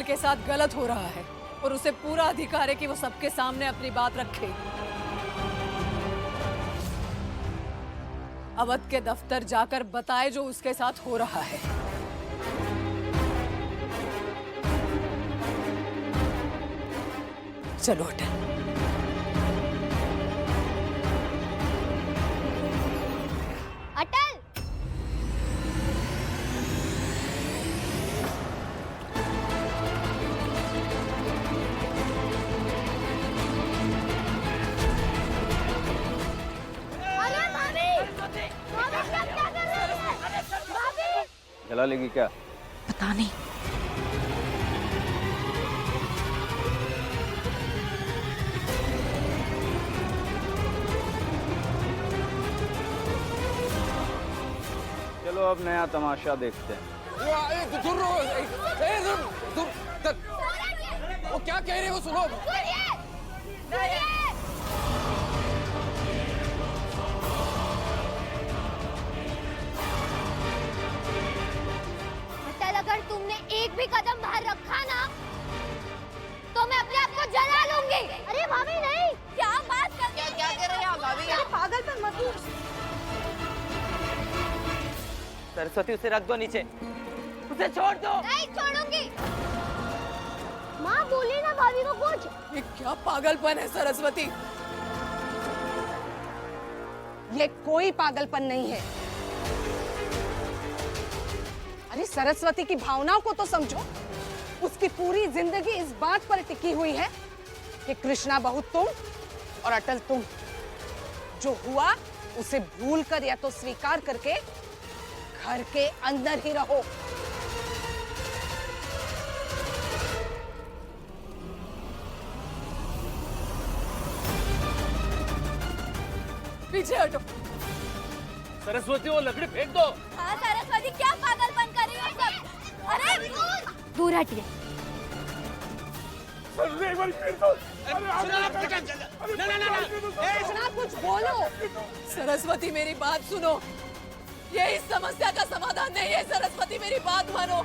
के साथ गलत हो रहा है और उसे पूरा अधिकार है कि वो सबके सामने अपनी बात रखे। अवध के दफ्तर जाकर बताए जो उसके साथ हो रहा है। चलो अटल। अटल, अरे भाभी, भाभी क्या कर रही है? भाभी, जला लेगी क्या? पता नहीं। चलो अब नया तमाशा देखते हैं। वो क्या कह रही है वो सुनो। अटल, अगर तुमने एक भी कदम बाहर रखा ना तो मैं अपने आप को जला लूंगी। अरे भाभी नहीं, क्या बात कर रही क्या कर रहे हैं भाभी? अरे पागलपन मत हो। सरस्वती, उसे रख दो नीचे, उसे छोड़ दो। नहीं छोड़ूंगी। माँ बोली ना भाभी को कुछ। ये क्या पागलपन है सरस्वती? ये कोई पागलपन नहीं है। अरे सरस्वती की भावनाओं को तो समझो। उसकी पूरी जिंदगी इस बात पर टिकी हुई है कि कृष्णा बहू तुम और अटल तुम। जो हुआ उसे भूलकर या तो स्वीकार करके घर के अंदर ही रहो। पीछे हटो। सरस्वती वो लकड़ी फेंक दो। हाँ सरस्वती, क्या पागलपन कर रही हो सब? अरे दूर हटिए। कृष्णा कुछ बोलो। सरस्वती मेरी बात सुनो, ये इस समस्या का समाधान नहीं है। सरस्वती मेरी बात मानो।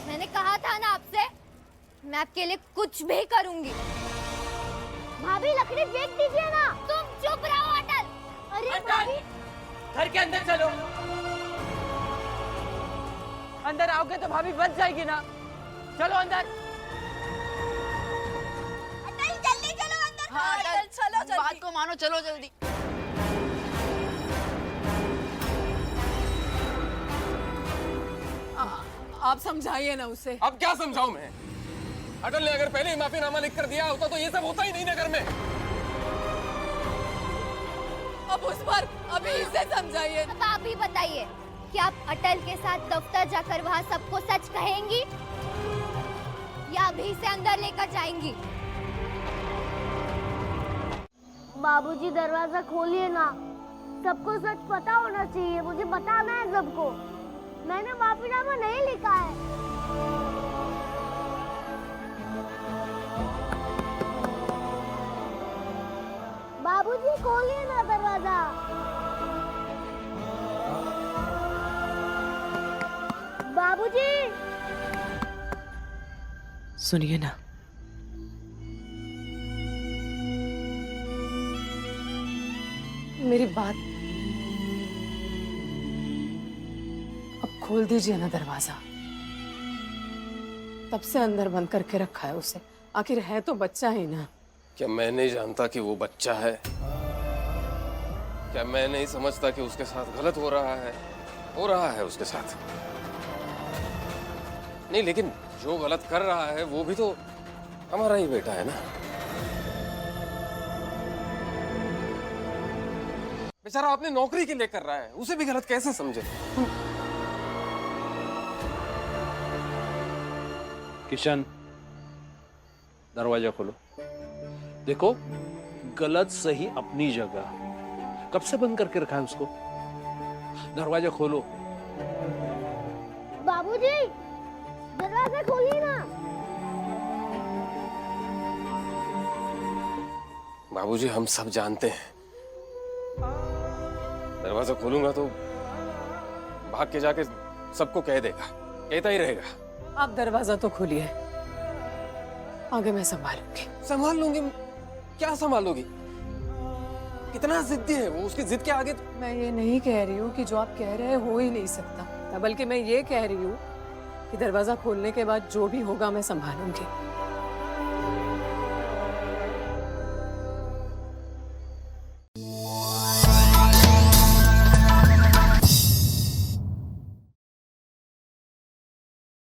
मैंने कहा था ना आपसे, मैं आपके लिए कुछ भी करूंगी। भाभी लकड़ी फेंक दीजिए ना। तुम चुप रहो अटल। अरे भाभी, घर के अंदर चलो। अंदर आओगे तो भाभी बच जाएगी ना। चलो अंदर। अटल जल्दी चलो अंदर। हाँ, अटल, चलो जल्दी। बात को मानो, चलो जल्दी। आप समझाइए ना उसे। अब क्या समझाऊं मैं? अटल ने अगर पहले ही माफीनामा लिख कर दिया होता तो ये सब होता ही नहीं ना घर में। अब उस पर अभी इसे समझाइए। अब आप ही बताइए कि आप अटल के साथ दफ्तर जाकर वहाँ सबको सच कहेंगी या अभी से अंदर लेकर जाएंगी? बाबूजी दरवाजा खोलिए ना। सबको सच पता होना चाहिए। मुझे बताना है सबको। मैंने माफीनामा नहीं लिखा है। बाबूजी खोलिए ना दरवाजा। बाबूजी, सुनिए ना, मेरी बात। अब खोल दीजिए ना दरवाजा। तब से अंदर बंद करके रखा है उसे। आखिर है तो बच्चा ही ना। क्या मैं नहीं जानता कि वो बच्चा है? क्या मैं नहीं समझता कि उसके साथ गलत हो रहा है? हो रहा है उसके साथ। नहीं, लेकिन जो गलत कर रहा है वो भी तो हमारा ही बेटा है ना। बेचारा अपनी नौकरी के लिए कर रहा है, उसे भी गलत कैसे समझे? किशन, दरवाजा खोलो। देखो, गलत सही अपनी जगह। कब से बंद करके रखा है उसको? दरवाजा खोलो। बाबूजी, दरवाजा खोलिए ना। बाबूजी, हम सब जानते हैं, दरवाजा खोलूंगा तो भाग के जाके सबको कह देगा, कहता ही रहेगा। आप दरवाजा तो खोलिए, आगे मैं संभालूंगी। संभाल लूंगी? क्या संभालोगी? कितना जिद्दी है वो, उसकी जिद के आगे मैं ये नहीं कह रही हूँ कि जो आप कह रहे हैं हो ही नहीं सकता, बल्कि मैं ये कह रही हूँ कि दरवाजा खोलने के बाद जो भी होगा मैं संभालूंगी।